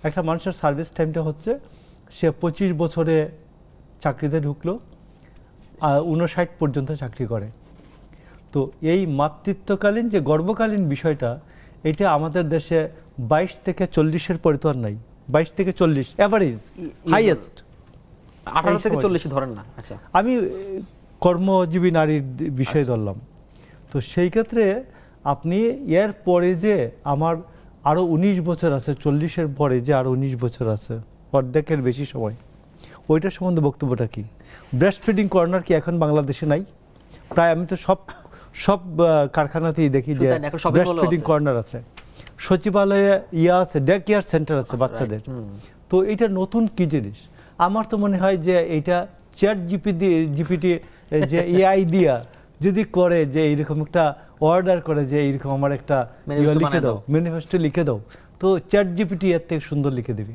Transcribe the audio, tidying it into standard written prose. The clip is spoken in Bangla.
একটা মানুষের সার্ভিস টাইমটা হচ্ছে সে 25 বছরে চাকরিতে ঢুকলো আর 59 পর্যন্ত চাকরি করে। তো এই মাতৃত্বকালীন যে গর্ভকালীন বিষয়টা, এটা আমাদের দেশে 22 থেকে 40-এর পরে তো আর নাই। 22 থেকে 40 এভারেজ হাইয়েস্ট। 18 থেকে 40 ধরেন না। আচ্ছা, আমি কর্মজীবী নারীর বিষয়ে ধরলাম। তো সেই ক্ষেত্রে আপনি এর পরে যে আমার আরও 19 বছর আছে, 40-এর পরে যে আরও 19 বছর আছে, অর্ধেকের বেশি সময়, ওইটার সম্বন্ধে বক্তব্যটা কি? ব্রেস্ট ফিডিং কর্নার কি এখন বাংলাদেশে নাই? প্রায় আমি তো সব কারখানাতেই দেখি যে ব্রেস্ট ফিডিং কর্নার আছে, সচিবালয়ে আছে, ডে কেয়ার সেন্টার আছে বাচ্চাদের। তো এটা নতুন কি জিনিস? আমার তো মনে হয় যে এটা চ্যাট জিপিটি যে এআই দিয়া যদি করে যে এইরকম একটা অর্ডার করে যে এইরকম আমার একটা লিখে দাও, ম্যানিফেস্টো লিখে দাও, তো চ্যাট জিপিটি এর থেকে সুন্দর লিখে দিবি।